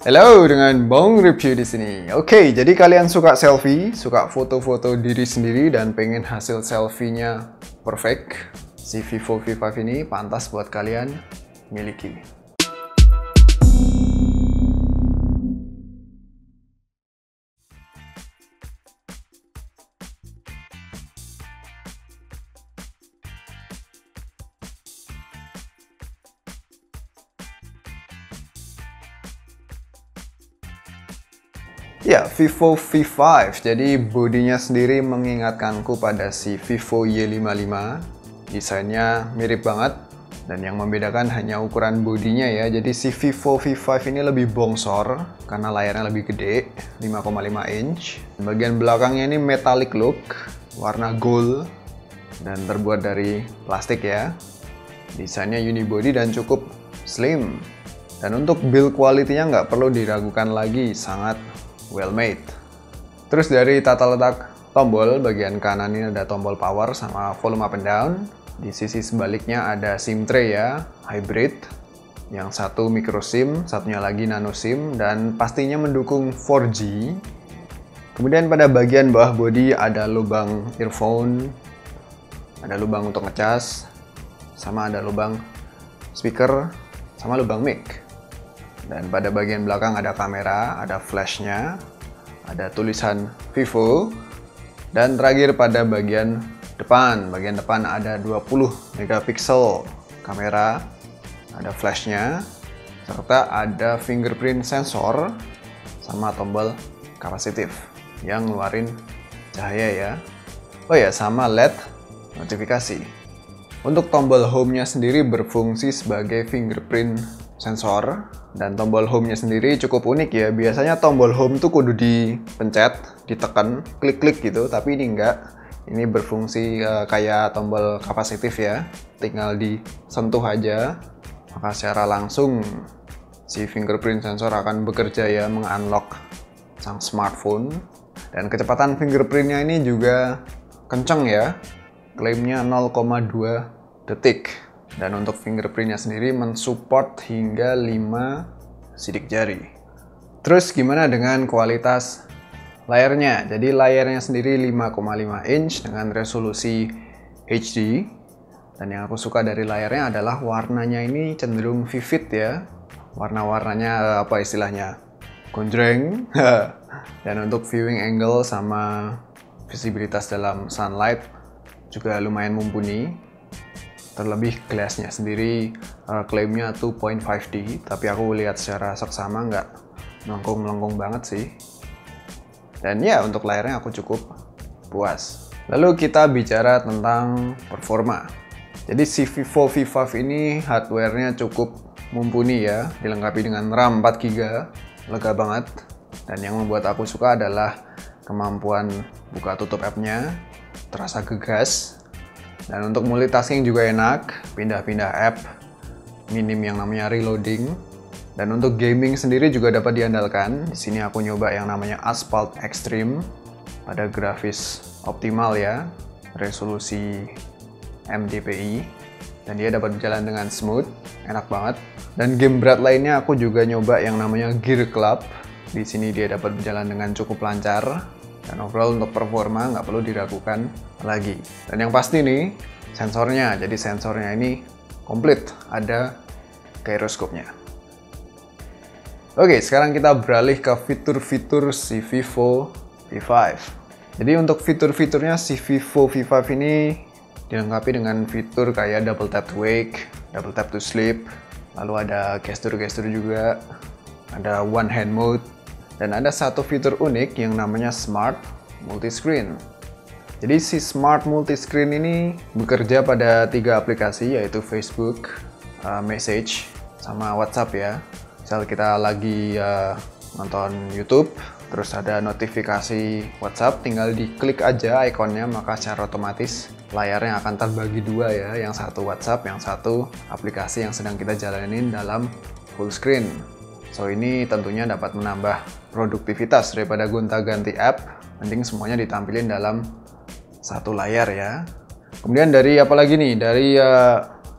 Halo, dengan Bong Review di sini. Oke, jadi kalian suka selfie, suka foto-foto diri sendiri dan pengen hasil selfie-nya perfect? Si Vivo V5 ini pantas buat kalian miliki. Ya, Vivo V5. Jadi bodinya sendiri mengingatkanku pada si Vivo Y55. Desainnya mirip banget. Dan yang membedakan hanya ukuran bodinya ya. Jadi si Vivo V5 ini lebih bongsor karena layarnya lebih gede, 5,5 inch. Bagian belakangnya ini metallic look, warna gold dan terbuat dari plastik ya. Desainnya unibody dan cukup slim. Dan untuk build quality-nya nggak perlu diragukan lagi, sangat well made. Terus dari tata letak tombol, bagian kanan ini ada tombol power sama volume up and down. Di sisi sebaliknya ada SIM tray ya, hybrid. Yang satu micro SIM, satunya lagi nano SIM, dan pastinya mendukung 4G. Kemudian pada bagian bawah bodi ada lubang earphone, ada lubang untuk ngecas, sama ada lubang speaker, sama lubang mic. Dan pada bagian belakang ada kamera, ada flashnya, ada tulisan Vivo. Dan terakhir pada bagian depan ada 20 megapiksel kamera, ada flashnya, serta ada fingerprint sensor sama tombol kapasitif yang ngeluarin cahaya ya. Oh ya, sama LED notifikasi. Untuk tombol home-nya sendiri berfungsi sebagai fingerprint sensor. Dan tombol home-nya sendiri cukup unik ya. Biasanya tombol home tuh kudu dipencet, ditekan, klik-klik gitu. Tapi ini enggak. Ini berfungsi kayak tombol kapasitif ya. Tinggal disentuh aja. Maka secara langsung si fingerprint sensor akan bekerja ya, meng-unlock sang smartphone. Dan kecepatan fingerprintnya ini juga kenceng ya. Klaimnya 0,2 detik. Dan untuk fingerprintnya sendiri mensupport hingga 5 sidik jari. Terus gimana dengan kualitas layarnya? Jadi layarnya sendiri 5,5 inch dengan resolusi HD. Dan yang aku suka dari layarnya adalah warnanya ini cenderung vivid ya. Warna-warnanya apa istilahnya? Gonjreng. Dan untuk viewing angle sama visibilitas dalam sunlight juga lumayan mumpuni. Terlebih glassnya sendiri klaimnya 2.5D, tapi aku lihat secara seksama nggak melengkung-melengkung banget sih. Dan ya, untuk layarnya aku cukup puas. Lalu kita bicara tentang performa. Jadi si Vivo V5 ini hardware-nya cukup mumpuni ya, dilengkapi dengan RAM 4GB, lega banget. Dan yang membuat aku suka adalah kemampuan buka tutup app-nya, terasa gegas. Dan untuk multitasking juga enak, pindah-pindah app, minim yang namanya reloading. Dan untuk gaming sendiri juga dapat diandalkan. Di sini aku nyoba yang namanya Asphalt Extreme pada grafis optimal ya, resolusi mDPI, dan dia dapat berjalan dengan smooth, enak banget. Dan game berat lainnya aku juga nyoba yang namanya Gear Club. Di sini dia dapat berjalan dengan cukup lancar. Dan overall untuk performa nggak perlu diragukan lagi. Dan yang pasti nih, sensornya. Jadi sensornya ini komplit, ada gyroscope-nya. Oke, sekarang kita beralih ke fitur-fitur si Vivo V5. Jadi untuk fitur-fiturnya si Vivo V5 ini dilengkapi dengan fitur kayak double tap to wake, double tap to sleep, lalu ada gestur-gestur juga, ada one hand mode. Dan ada satu fitur unik yang namanya Smart Multiscreen. Jadi si Smart Multiscreen ini bekerja pada 3 aplikasi, yaitu Facebook, Message, sama WhatsApp ya. Misal kita lagi nonton YouTube, terus ada notifikasi WhatsApp, tinggal diklik aja ikonnya, maka secara otomatis layarnya akan terbagi dua ya. Yang satu WhatsApp, yang satu aplikasi yang sedang kita jalanin dalam full screen. So ini tentunya dapat menambah produktivitas daripada gonta-ganti app, mending semuanya ditampilin dalam satu layar ya. Kemudian dari apa lagi nih? Dari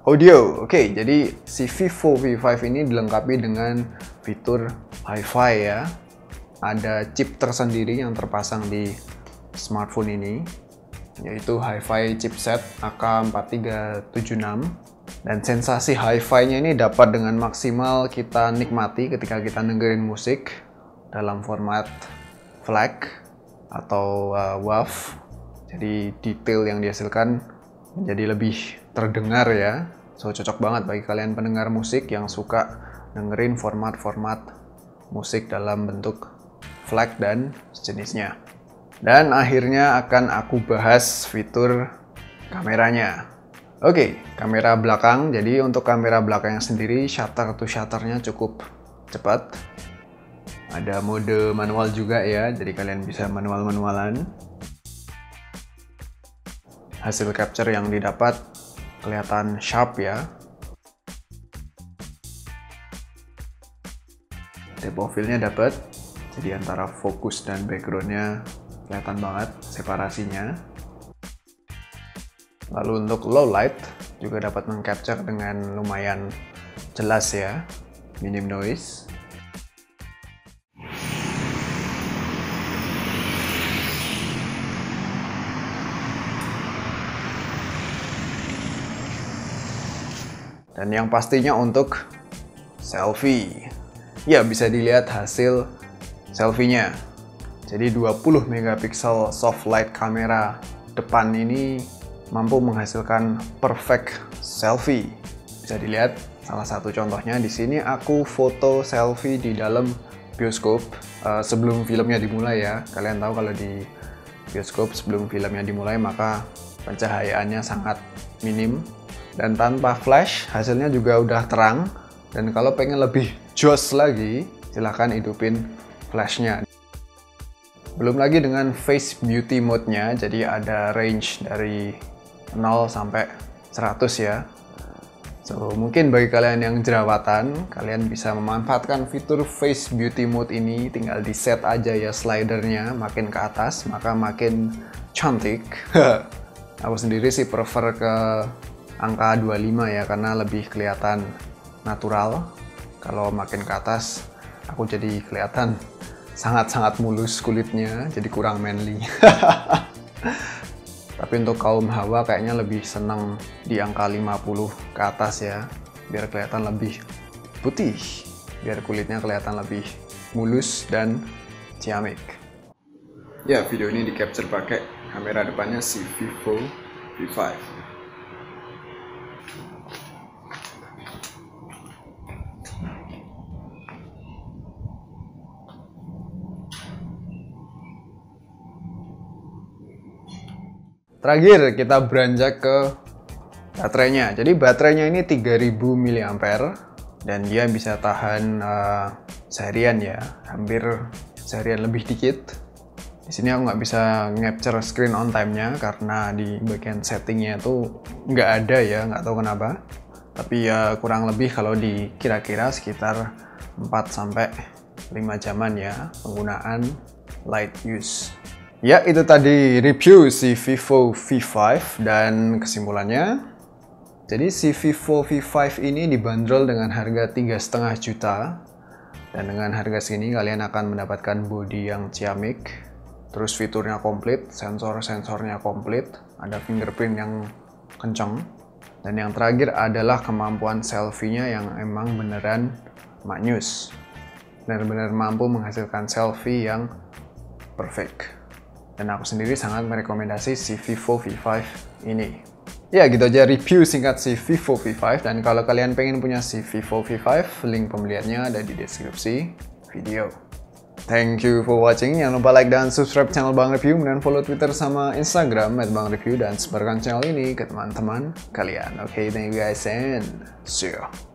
audio. Oke, jadi si Vivo V5 ini dilengkapi dengan fitur Hi-Fi ya. Ada chip tersendiri yang terpasang di smartphone ini, yaitu Hi-Fi chipset AK4376. Dan sensasi Hi-Fi-nya ini dapat dengan maksimal kita nikmati ketika kita dengerin musik dalam format FLAC atau WAV. Jadi detail yang dihasilkan menjadi lebih terdengar ya. So cocok banget bagi kalian pendengar musik yang suka dengerin format-format musik dalam bentuk FLAC dan sejenisnya. Dan akhirnya akan aku bahas fitur kameranya. Oke, kamera belakang. Jadi untuk kamera belakangnya sendiri, shutter to shutternya cukup cepat. Ada mode manual juga ya, jadi kalian bisa manual-manualan. Hasil capture yang didapat kelihatan sharp ya. Depth of field-nya dapat, jadi antara fokus dan background-nya kelihatan banget separasinya. Lalu untuk low light juga dapat mengcapture dengan lumayan jelas ya, minim noise. Dan yang pastinya untuk selfie. Ya, bisa dilihat hasil selfie-nya. Jadi 20 megapiksel soft light kamera depan ini mampu menghasilkan perfect selfie. Bisa dilihat salah satu contohnya di sini aku foto selfie di dalam bioskop sebelum filmnya dimulai ya. Kalian tahu kalau di bioskop sebelum filmnya dimulai maka pencahayaannya sangat minim. Dan tanpa flash hasilnya juga udah terang. Dan kalau pengen lebih joss lagi, silahkan hidupin flashnya. Belum lagi dengan face beauty mode-nya, jadi ada range dari 0 sampai 100 ya. So, mungkin bagi kalian yang jerawatan, kalian bisa memanfaatkan fitur face beauty mode ini. Tinggal di set aja ya slidernya, makin ke atas maka makin cantik. Aku sendiri sih prefer ke angka 25 ya, karena lebih kelihatan natural. Kalau makin ke atas, aku jadi kelihatan sangat-sangat mulus kulitnya, jadi kurang manly. Tapi untuk kaum hawa kayaknya lebih senang di angka 50 ke atas ya, biar kelihatan lebih putih, biar kulitnya kelihatan lebih mulus dan ciamik. Ya, video ini di capture pakai kamera depannya si Vivo V5. Terakhir kita beranjak ke baterainya. Jadi baterainya ini 3000 mAh dan dia bisa tahan seharian ya, hampir seharian lebih dikit. Di sini aku nggak bisa capture screen on time-nya karena di bagian settingnya itu nggak ada ya, nggak tahu kenapa. Tapi ya kurang lebih kalau dikira-kira sekitar 4-5 jaman ya penggunaan light use. Ya, itu tadi review si Vivo V5 dan kesimpulannya. Jadi si Vivo V5 ini dibanderol dengan harga 3,5 juta. Dan dengan harga segini kalian akan mendapatkan bodi yang ciamik. Terus fiturnya komplit, sensor-sensornya komplit, ada fingerprint yang kenceng. Dan yang terakhir adalah kemampuan selfie-nya yang emang beneran maknyus. Benar-benar mampu menghasilkan selfie yang perfect. Dan aku sendiri sangat merekomendasi si Vivo V5 ini. Ya, gitu aja review singkat si Vivo V5. Dan kalau kalian pengen punya si Vivo V5, link pembeliannya ada di deskripsi video. Thank you for watching. Jangan lupa like dan subscribe channel Bang Review, dan follow Twitter sama Instagram @bangreview, dan sebarkan channel ini ke teman-teman kalian. Okay, thank you guys and see you.